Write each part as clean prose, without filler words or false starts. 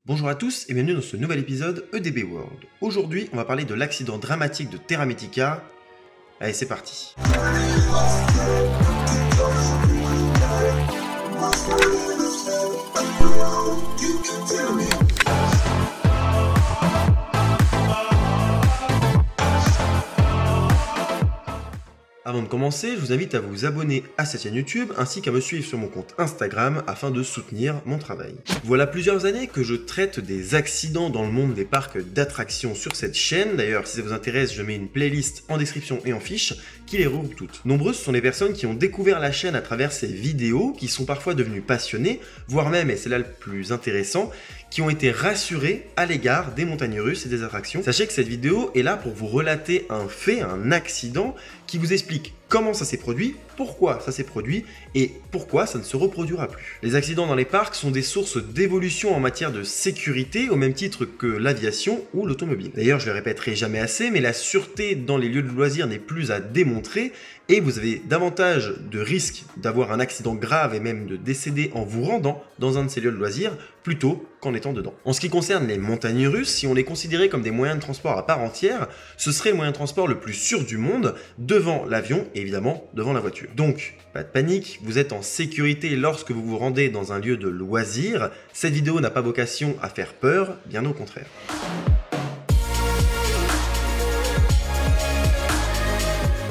Bonjour à tous et bienvenue dans ce nouvel épisode EDB World. Aujourd'hui, on va parler de l'accident dramatique de Terra Mítica. Allez, c'est parti. Avant de commencer, je vous invite à vous abonner à cette chaîne YouTube ainsi qu'à me suivre sur mon compte Instagram afin de soutenir mon travail. Voilà plusieurs années que je traite des accidents dans le monde des parcs d'attractions sur cette chaîne. D'ailleurs, si ça vous intéresse, je mets une playlist en description et en fiche qui les regroupe toutes. Nombreuses sont les personnes qui ont découvert la chaîne à travers ces vidéos, qui sont parfois devenues passionnées, voire même, et c'est là le plus intéressant, qui ont été rassurés à l'égard des montagnes russes et des attractions. Sachez que cette vidéo est là pour vous relater un fait, un accident, qui vous explique comment ça s'est produit, pourquoi ça s'est produit et pourquoi ça ne se reproduira plus. Les accidents dans les parcs sont des sources d'évolution en matière de sécurité au même titre que l'aviation ou l'automobile. D'ailleurs, je le répéterai jamais assez, mais la sûreté dans les lieux de loisirs n'est plus à démontrer et vous avez davantage de risques d'avoir un accident grave et même de décéder en vous rendant dans un de ces lieux de loisirs plutôt qu'en étant dedans. En ce qui concerne les montagnes russes, si on les considérait comme des moyens de transport à part entière, ce serait le moyen de transport le plus sûr du monde, devant l'avion et évidemment devant la voiture. Donc, pas de panique, vous êtes en sécurité lorsque vous vous rendez dans un lieu de loisirs. Cette vidéo n'a pas vocation à faire peur, bien au contraire.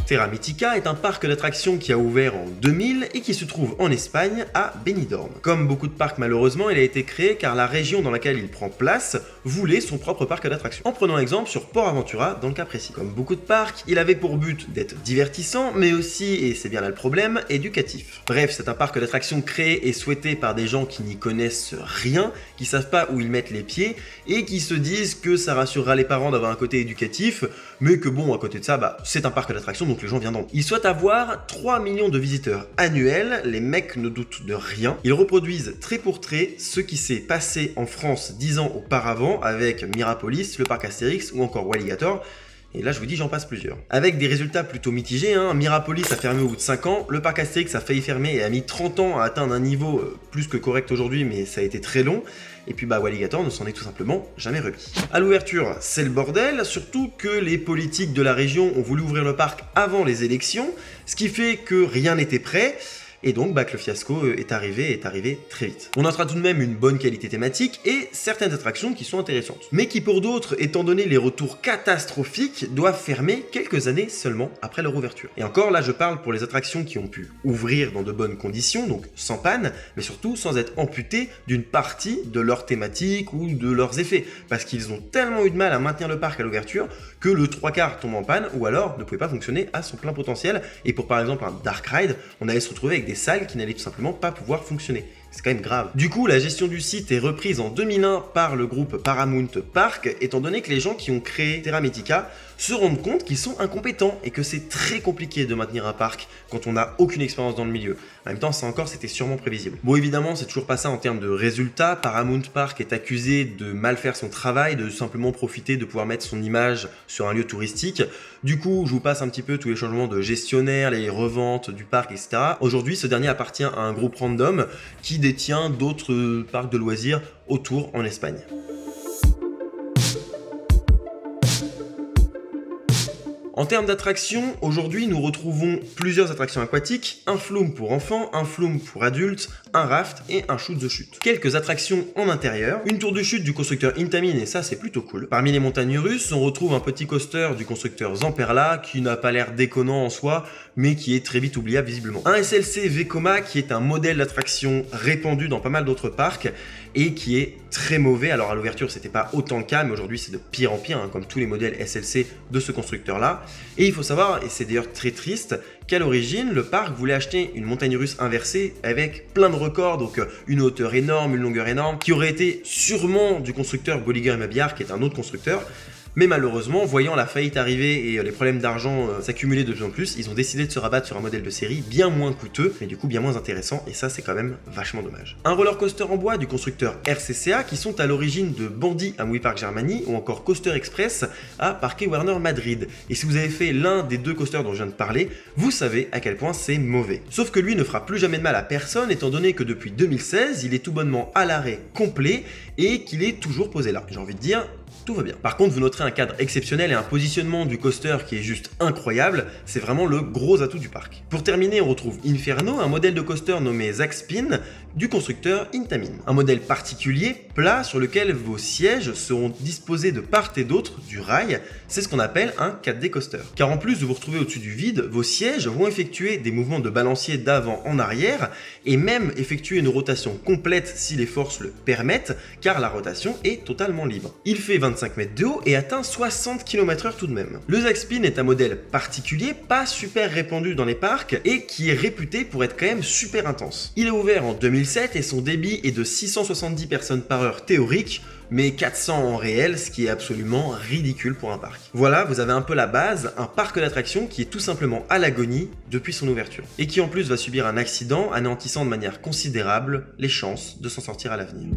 Terra Mítica est un parc d'attractions qui a ouvert en 2000 et qui se trouve en Espagne à Benidorm. Comme beaucoup de parcs malheureusement, il a été créé car la région dans laquelle il prend place voulait son propre parc d'attractions. En prenant l'exemple sur Port Aventura dans le cas précis. Comme beaucoup de parcs, il avait pour but d'être divertissant mais aussi, et c'est bien là le problème, éducatif. Bref, c'est un parc d'attractions créé et souhaité par des gens qui n'y connaissent rien, qui savent pas où ils mettent les pieds et qui se disent que ça rassurera les parents d'avoir un côté éducatif, mais que bon, à côté de ça, c'est un parc d'attractions donc les gens viendront. Ils souhaitent avoir 3 millions de visiteurs annuels, les mecs ne doutent de rien. Ils reproduisent trait pour trait ce qui s'est passé en France 10 ans auparavant avec Mirapolis, le parc Astérix ou encore Walligator. Et là, je vous dis, j'en passe plusieurs. Avec des résultats plutôt mitigés, Mirapolis a fermé au bout de 5 ans, le parc Astérix a failli fermer et a mis 30 ans à atteindre un niveau plus que correct aujourd'hui, mais ça a été très long. Et puis Walligator ne s'en est tout simplement jamais remis. À l'ouverture, c'est le bordel, surtout que les politiques de la région ont voulu ouvrir le parc avant les élections, ce qui fait que rien n'était prêt. Et donc que le fiasco est arrivé très vite. On notera tout de même une bonne qualité thématique et certaines attractions qui sont intéressantes. Mais qui pour d'autres, étant donné les retours catastrophiques, doivent fermer quelques années seulement après leur ouverture. Et encore là je parle pour les attractions qui ont pu ouvrir dans de bonnes conditions, donc sans panne, mais surtout sans être amputées d'une partie de leur thématique ou de leurs effets. Parce qu'ils ont tellement eu de mal à maintenir le parc à l'ouverture que le 3/4 tombe en panne ou alors ne pouvait pas fonctionner à son plein potentiel. Et pour par exemple un Dark Ride, on allait se retrouver avec des salles qui n'allaient tout simplement pas pouvoir fonctionner. C'est quand même grave. Du coup, la gestion du site est reprise en 2001 par le groupe Paramount Park, étant donné que les gens qui ont créé Terra Mítica se rendent compte qu'ils sont incompétents et que c'est très compliqué de maintenir un parc quand on n'a aucune expérience dans le milieu. En même temps, ça encore, c'était sûrement prévisible. Bon, évidemment, c'est toujours pas ça en termes de résultats. Paramount Park est accusé de mal faire son travail, de simplement profiter de pouvoir mettre son image sur un lieu touristique. Du coup, je vous passe un petit peu tous les changements de gestionnaire, les reventes du parc, etc. Aujourd'hui, ce dernier appartient à un groupe random qui détient d'autres parcs de loisirs autour en Espagne. En termes d'attractions, aujourd'hui nous retrouvons plusieurs attractions aquatiques, un flume pour enfants, un flume pour adultes, un raft et un shoot the chute. Quelques attractions en intérieur, une tour de chute du constructeur Intamin et ça c'est plutôt cool. Parmi les montagnes russes, on retrouve un petit coaster du constructeur Zamperla qui n'a pas l'air déconnant en soi, mais qui est très vite oubliable visiblement. Un SLC Vekoma qui est un modèle d'attraction répandu dans pas mal d'autres parcs et qui est très mauvais. Alors à l'ouverture c'était pas autant le cas, mais aujourd'hui c'est de pire en pire, comme tous les modèles SLC de ce constructeur là. Et il faut savoir, et c'est d'ailleurs très triste, qu'à l'origine le parc voulait acheter une montagne russe inversée avec plein de records, donc une hauteur énorme, une longueur énorme, qui aurait été sûrement du constructeur Bolliger & Mabillard, qui est un autre constructeur. Mais malheureusement, voyant la faillite arriver et les problèmes d'argent s'accumuler de plus en plus, ils ont décidé de se rabattre sur un modèle de série bien moins coûteux, mais du coup bien moins intéressant, et ça c'est quand même vachement dommage. Un roller coaster en bois du constructeur RCCA qui sont à l'origine de Bandit à Movie Park Germany ou encore Coaster Express à Parque Warner Madrid. Et si vous avez fait l'un des deux coasters dont je viens de parler, vous savez à quel point c'est mauvais. Sauf que lui ne fera plus jamais de mal à personne étant donné que depuis 2016, il est tout bonnement à l'arrêt complet et qu'il est toujours posé là. J'ai envie de dire, tout va bien. Par contre, vous noterez un cadre exceptionnel et un positionnement du coaster qui est juste incroyable, c'est vraiment le gros atout du parc. Pour terminer, on retrouve Inferno, un modèle de coaster nommé Zack Spin du constructeur Intamin. Un modèle particulier, plat, sur lequel vos sièges seront disposés de part et d'autre du rail, c'est ce qu'on appelle un 4D coaster. Car en plus de vous retrouver au-dessus du vide, vos sièges vont effectuer des mouvements de balancier d'avant en arrière et même effectuer une rotation complète si les forces le permettent, car la rotation est totalement libre. Il fait 25 mètres de haut et atteint 60 km/h tout de même. Le Zack Spin est un modèle particulier, pas super répandu dans les parcs et qui est réputé pour être quand même super intense. Il est ouvert en 2007 et son débit est de 670 personnes par heure théorique, mais 400 en réel, ce qui est absolument ridicule pour un parc. Voilà, vous avez un peu la base, un parc d'attractions qui est tout simplement à l'agonie depuis son ouverture, et qui en plus va subir un accident anéantissant de manière considérable les chances de s'en sortir à l'avenir.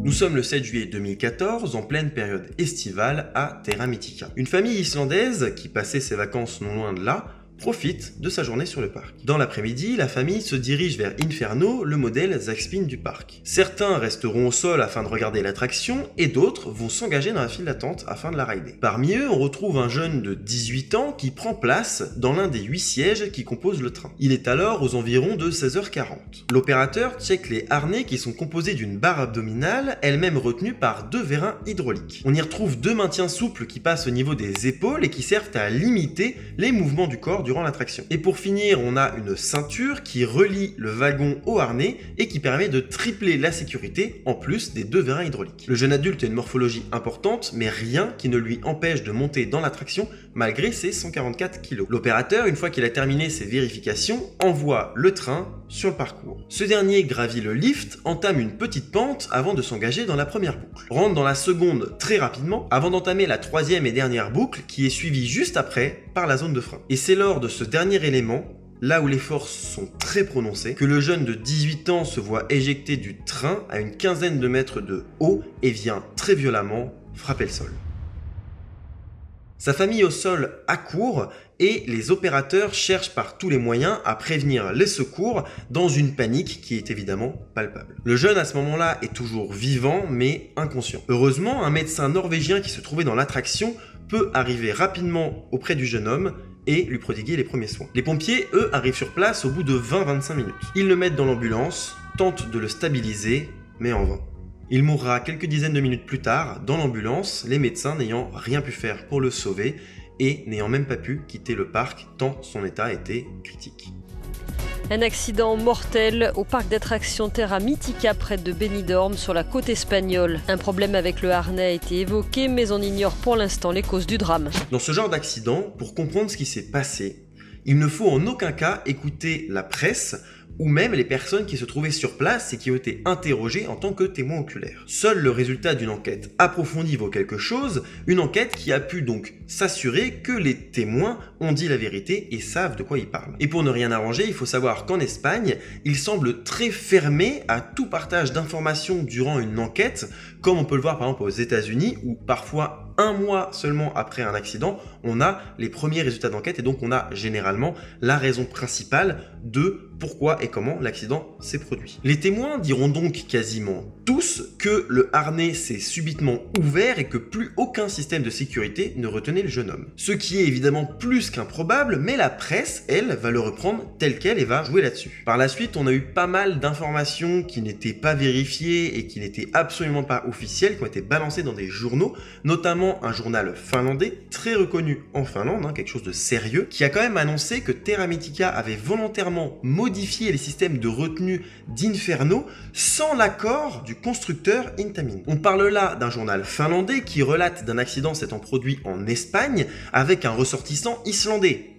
Nous sommes le 7 juillet 2014, en pleine période estivale à Terra Mythica. Une famille islandaise, qui passait ses vacances non loin de là, profite de sa journée sur le parc. Dans l'après-midi, la famille se dirige vers Inferno, le modèle Zack Spin du parc. Certains resteront au sol afin de regarder l'attraction et d'autres vont s'engager dans la file d'attente afin de la rider. Parmi eux, on retrouve un jeune de 18 ans qui prend place dans l'un des 8 sièges qui composent le train. Il est alors aux environs de 16h40. L'opérateur check les harnais qui sont composés d'une barre abdominale, elle-même retenue par 2 vérins hydrauliques. On y retrouve 2 maintiens souples qui passent au niveau des épaules et qui servent à limiter les mouvements du corps durant l'attraction. Et pour finir, on a une ceinture qui relie le wagon au harnais et qui permet de tripler la sécurité en plus des 2 vérins hydrauliques. Le jeune adulte a une morphologie importante, mais rien qui ne lui empêche de monter dans l'attraction malgré ses 144 kg. L'opérateur, une fois qu'il a terminé ses vérifications, envoie le train sur le parcours. Ce dernier gravit le lift, entame une petite pente avant de s'engager dans la première boucle. Rentre dans la seconde très rapidement avant d'entamer la 3e et dernière boucle qui est suivie juste après par la zone de frein. Et c'est lors de ce dernier élément, là où les forces sont très prononcées, que le jeune de 18 ans se voit éjecté du train à une quinzaine de mètres de haut et vient très violemment frapper le sol. Sa famille au sol accourt et les opérateurs cherchent par tous les moyens à prévenir les secours dans une panique qui est évidemment palpable. Le jeune à ce moment-là est toujours vivant mais inconscient. Heureusement, un médecin norvégien qui se trouvait dans l'attraction peut arriver rapidement auprès du jeune homme et lui prodiguer les premiers soins. Les pompiers, eux, arrivent sur place au bout de 20-25 minutes. Ils le mettent dans l'ambulance, tentent de le stabiliser, mais en vain. Il mourra quelques dizaines de minutes plus tard dans l'ambulance, les médecins n'ayant rien pu faire pour le sauver et n'ayant même pas pu quitter le parc tant son état était critique. Un accident mortel au parc d'attractions Terra Mythica près de Benidorm sur la côte espagnole. Un problème avec le harnais a été évoqué mais on ignore pour l'instant les causes du drame. Dans ce genre d'accident, pour comprendre ce qui s'est passé, il ne faut en aucun cas écouter la presse ou même les personnes qui se trouvaient sur place et qui ont été interrogées en tant que témoins oculaires. Seul le résultat d'une enquête approfondie vaut quelque chose, une enquête qui a pu donc s'assurer que les témoins ont dit la vérité et savent de quoi ils parlent. Et pour ne rien arranger, il faut savoir qu'en Espagne, ils semblent très fermés à tout partage d'informations durant une enquête, comme on peut le voir par exemple aux États-Unis où parfois un mois seulement après un accident, on a les premiers résultats d'enquête et donc on a généralement la raison principale de pourquoi et comment l'accident s'est produit. Les témoins diront donc quasiment tous que le harnais s'est subitement ouvert et que plus aucun système de sécurité ne retenait le jeune homme. Ce qui est évidemment plus qu'improbable, mais la presse, elle, va le reprendre tel quel et va jouer là-dessus. Par la suite, on a eu pas mal d'informations qui n'étaient pas vérifiées et qui n'étaient absolument pas officielles, qui ont été balancées dans des journaux, notamment un journal finlandais très reconnu en Finlande, quelque chose de sérieux, qui a quand même annoncé que Terra Mythica avait volontairement modifié les systèmes de retenue d'Inferno sans l'accord du constructeur Intamin. On parle là d'un journal finlandais qui relate d'un accident s'étant produit en Espagne avec un ressortissant islandais.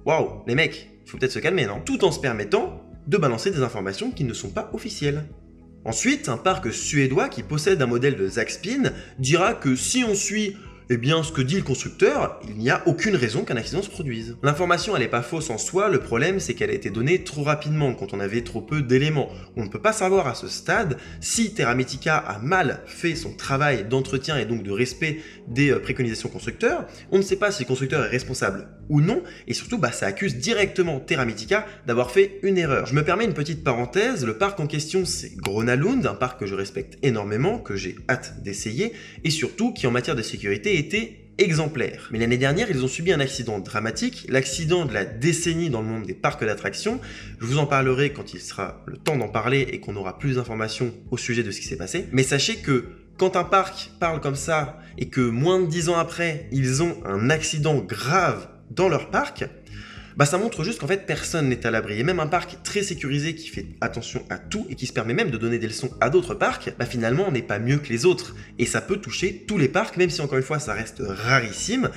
Waouh, les mecs, il faut peut-être se calmer, non? Tout en se permettant de balancer des informations qui ne sont pas officielles. Ensuite, un parc suédois qui possède un modèle de Zaxpin dira que si on suit ce que dit le constructeur, il n'y a aucune raison qu'un accident se produise. L'information, elle n'est pas fausse en soi, le problème c'est qu'elle a été donnée trop rapidement, quand on avait trop peu d'éléments. On ne peut pas savoir à ce stade si Terra Mythica a mal fait son travail d'entretien et donc de respect des préconisations constructeurs. On ne sait pas si le constructeur est responsable ou non, et surtout ça accuse directement Terra Mythica d'avoir fait une erreur. Je me permets une petite parenthèse, le parc en question c'est Gröna Lund, un parc que je respecte énormément, que j'ai hâte d'essayer, et surtout qui en matière de sécurité était exemplaire. Mais l'année dernière, ils ont subi un accident dramatique, l'accident de la décennie dans le monde des parcs d'attractions. Je vous en parlerai quand il sera le temps d'en parler et qu'on aura plus d'informations au sujet de ce qui s'est passé. Mais sachez que quand un parc parle comme ça et que moins de 10 ans après, ils ont un accident grave dans leur parc, ça montre juste qu'en fait personne n'est à l'abri. Et même un parc très sécurisé qui fait attention à tout et qui se permet même de donner des leçons à d'autres parcs, finalement on n'est pas mieux que les autres. Et ça peut toucher tous les parcs, même si encore une fois ça reste rarissime.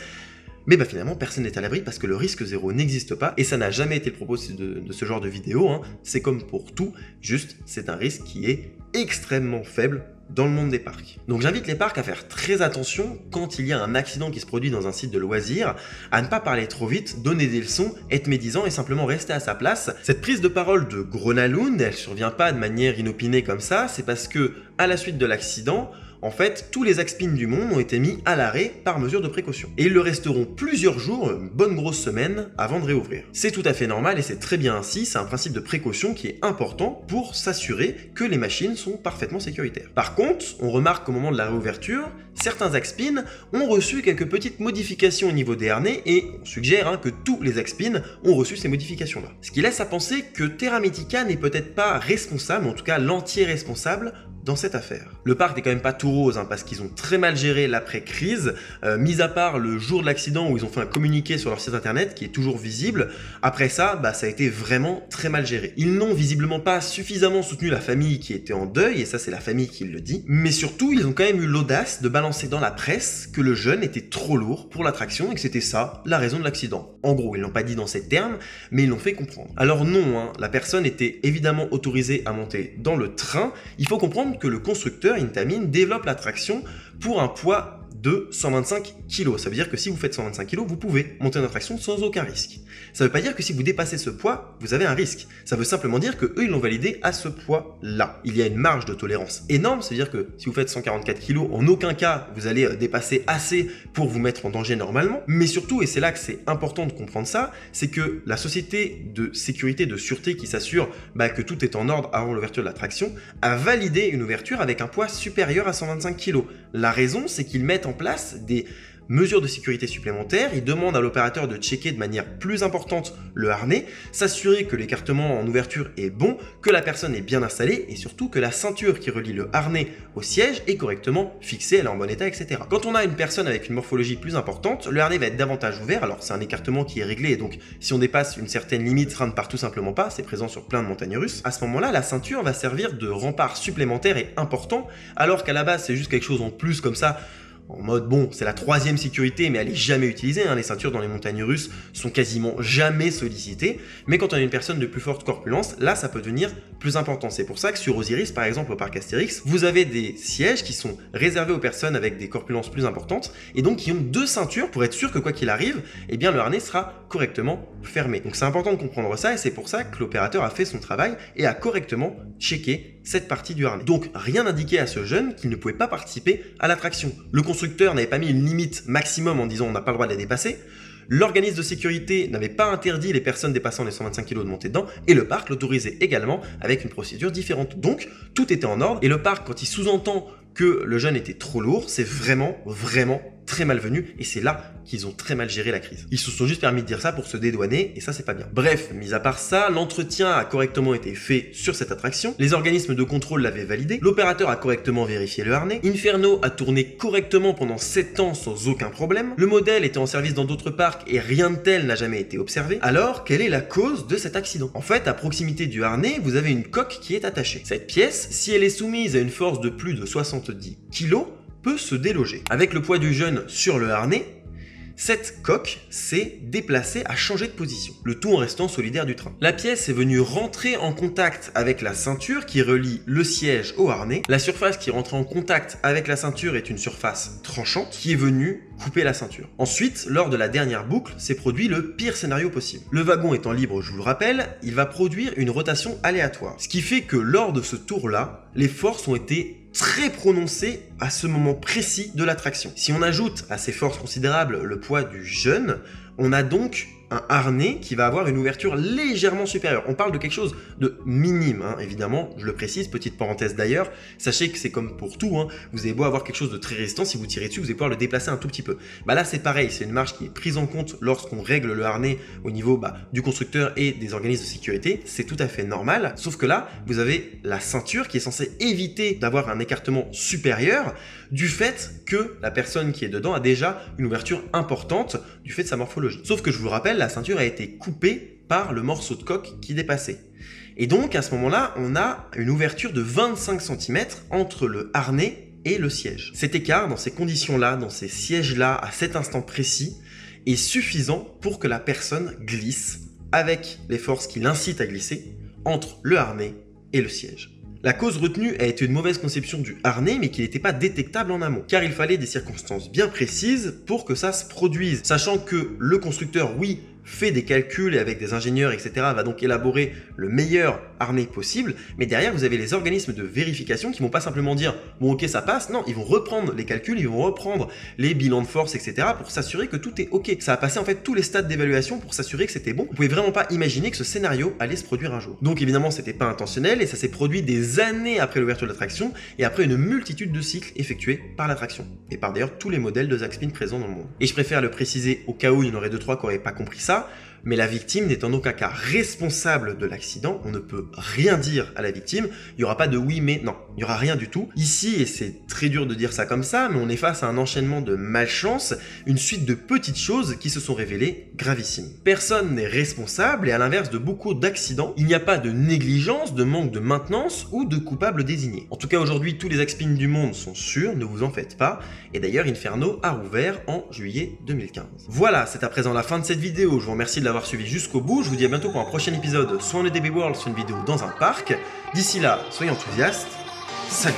Mais finalement personne n'est à l'abri parce que le risque zéro n'existe pas et ça n'a jamais été le propos de ce genre de vidéo. C'est comme pour tout, juste c'est un risque qui est extrêmement faible dans le monde des parcs. Donc j'invite les parcs à faire très attention quand il y a un accident qui se produit dans un site de loisirs, à ne pas parler trop vite, donner des leçons, être médisant et simplement rester à sa place. Cette prise de parole de Gröna Lund, elle survient pas de manière inopinée comme ça, c'est parce que à la suite de l'accident, en fait, tous les Zaxpin du monde ont été mis à l'arrêt par mesure de précaution. Et ils le resteront plusieurs jours, une bonne grosse semaine, avant de réouvrir. C'est tout à fait normal et c'est très bien ainsi, c'est un principe de précaution qui est important pour s'assurer que les machines sont parfaitement sécuritaires. Par contre, on remarque qu'au moment de la réouverture, certains Zaxpin ont reçu quelques petites modifications au niveau des harnais et on suggère que tous les Zaxpin ont reçu ces modifications-là. Ce qui laisse à penser que Terra Mythica n'est peut-être pas responsable, en tout cas l'entier responsable, dans cette affaire. Le parc n'est quand même pas tout rose parce qu'ils ont très mal géré l'après-crise, mis à part le jour de l'accident où ils ont fait un communiqué sur leur site internet qui est toujours visible. Après ça, ça a été vraiment très mal géré. Ils n'ont visiblement pas suffisamment soutenu la famille qui était en deuil, et ça c'est la famille qui le dit, mais surtout ils ont quand même eu l'audace de balancer dans la presse que le jeune était trop lourd pour l'attraction et que c'était ça la raison de l'accident. En gros, ils l'ont pas dit dans ces termes, mais ils l'ont fait comprendre. Alors non, la personne était évidemment autorisée à monter dans le train. Il faut comprendre que le constructeur Intamin développe l'attraction pour un poids de 125 kg. Ça veut dire que si vous faites 125 kg, vous pouvez monter une attraction sans aucun risque. Ça ne veut pas dire que si vous dépassez ce poids, vous avez un risque. Ça veut simplement dire que eux, ils l'ont validé à ce poids-là. Il y a une marge de tolérance énorme, c'est-à-dire que si vous faites 144 kg, en aucun cas, vous allez dépasser assez pour vous mettre en danger normalement. Mais surtout, et c'est là que c'est important de comprendre ça, c'est que la société de sécurité, de sûreté qui s'assure que tout est en ordre avant l'ouverture de l'attraction, a validé une ouverture avec un poids supérieur à 125 kg. La raison, c'est qu'ils mettent en place des mesures de sécurité supplémentaires, ils demandent à l'opérateur de checker de manière plus importante le harnais, s'assurer que l'écartement en ouverture est bon, que la personne est bien installée et surtout que la ceinture qui relie le harnais au siège est correctement fixée, elle est en bon état, etc. Quand on a une personne avec une morphologie plus importante, le harnais va être davantage ouvert, alors c'est un écartement qui est réglé et donc si on dépasse une certaine limite, ça ne part tout simplement pas, c'est présent sur plein de montagnes russes. À ce moment-là, la ceinture va servir de rempart supplémentaire et important, alors qu'à la base c'est juste quelque chose en plus comme ça, en mode bon, c'est la troisième sécurité mais elle est jamais utilisée, les ceintures dans les montagnes russes sont quasiment jamais sollicitées, mais quand on a une personne de plus forte corpulence, là ça peut devenir plus important. C'est pour ça que sur Osiris par exemple au parc Astérix, vous avez des sièges qui sont réservés aux personnes avec des corpulences plus importantes et donc qui ont deux ceintures pour être sûr que quoi qu'il arrive, le harnais sera correctement fermé. Donc c'est important de comprendre ça et c'est pour ça que l'opérateur a fait son travail et a correctement checké cette partie du harnais. Donc rien n'indiquait à ce jeune qu'il ne pouvait pas participer à l'attraction. Le constructeur n'avait pas mis une limite maximum en disant on n'a pas le droit de la dépasser. L'organisme de sécurité n'avait pas interdit les personnes dépassant les 125 kg de monter dedans et le parc l'autorisait également avec une procédure différente. Donc tout était en ordre et le parc, quand il sous-entend que le jeune était trop lourd, c'est vraiment très malvenu et c'est là qu'ils ont très mal géré la crise. Ils se sont juste permis de dire ça pour se dédouaner et ça c'est pas bien. Bref, mis à part ça, l'entretien a correctement été fait sur cette attraction, les organismes de contrôle l'avaient validé, l'opérateur a correctement vérifié le harnais, Inferno a tourné correctement pendant 7 ans sans aucun problème, le modèle était en service dans d'autres parcs et rien de tel n'a jamais été observé. Alors, quelle est la cause de cet accident? En fait, à proximité du harnais, vous avez une coque qui est attachée. Cette pièce, si elle est soumise à une force de plus de 70 kg, peut se déloger. Avec le poids du jeune sur le harnais, Cette coque s'est déplacée, a changé de position, le tout en restant solidaire du train. La pièce est venue rentrer en contact avec la ceinture qui relie le siège au harnais. La surface qui rentre en contact avec la ceinture est une surface tranchante qui est venue couper la ceinture. Ensuite, lors de la dernière boucle, s'est produit le pire scénario possible. Le wagon étant libre, je vous le rappelle, il va produire une rotation aléatoire. Ce qui fait que lors de ce tour-là, les forces ont été très prononcées à ce moment précis de la traction. Si on ajoute à ces forces considérables le poids du jeune, on a donc un harnais qui va avoir une ouverture légèrement supérieure. On parle de quelque chose de minime, hein, évidemment, je le précise, petite parenthèse d'ailleurs, sachez que c'est comme pour tout, hein, vous avez beau avoir quelque chose de très résistant, si vous tirez dessus, vous allez pouvoir le déplacer un tout petit peu. Bah là c'est pareil, c'est une marge qui est prise en compte lorsqu'on règle le harnais au niveau du constructeur et des organismes de sécurité, c'est tout à fait normal, sauf que là, vous avez la ceinture qui est censée éviter d'avoir un écartement supérieur du fait que la personne qui est dedans a déjà une ouverture importante du fait de sa morphologie. Sauf que je vous le rappelle, la ceinture a été coupée par le morceau de coque qui dépassait. Et donc à ce moment-là, on a une ouverture de 25 cm entre le harnais et le siège. Cet écart, dans ces conditions-là, dans ces sièges-là, à cet instant précis, est suffisant pour que la personne glisse avec les forces qui l'incitent à glisser entre le harnais et le siège. La cause retenue a été une mauvaise conception du harnais, mais qui n'était pas détectable en amont, car il fallait des circonstances bien précises pour que ça se produise, sachant que le constructeur, oui, fait des calculs et avec des ingénieurs, etc., va donc élaborer le meilleur harnais possible, mais derrière, vous avez les organismes de vérification qui vont pas simplement dire « bon ok, ça passe », non, ils vont reprendre les calculs, ils vont reprendre les bilans de force, etc., pour s'assurer que tout est ok. Ça a passé en fait tous les stades d'évaluation pour s'assurer que c'était bon. Vous pouvez vraiment pas imaginer que ce scénario allait se produire un jour. Donc évidemment, c'était pas intentionnel et ça s'est produit des années après l'ouverture de l'attraction et après une multitude de cycles effectués par l'attraction, et par d'ailleurs tous les modèles de Zaxspin présents dans le monde. Et je préfère le préciser au cas où il y en aurait 2-3 qui n'auraient pas compris ça, mais la victime n'est en aucun cas responsable de l'accident, on ne peut rien dire à la victime, il n'y aura pas de oui mais non, il n'y aura rien du tout. Ici, et c'est très dur de dire ça comme ça, mais on est face à un enchaînement de malchance, une suite de petites choses qui se sont révélées gravissimes. Personne n'est responsable et à l'inverse de beaucoup d'accidents, il n'y a pas de négligence, de manque de maintenance ou de coupable désigné. En tout cas aujourd'hui, tous les Zaxspin du monde sont sûrs, ne vous en faites pas, et d'ailleurs Inferno a rouvert en juillet 2015. Voilà, c'est à présent la fin de cette vidéo, je vous remercie de l'avoir suivi jusqu'au bout, je vous dis à bientôt pour un prochain épisode, soit en EDB World, soit une vidéo dans un parc. D'ici là, soyez enthousiastes, salut!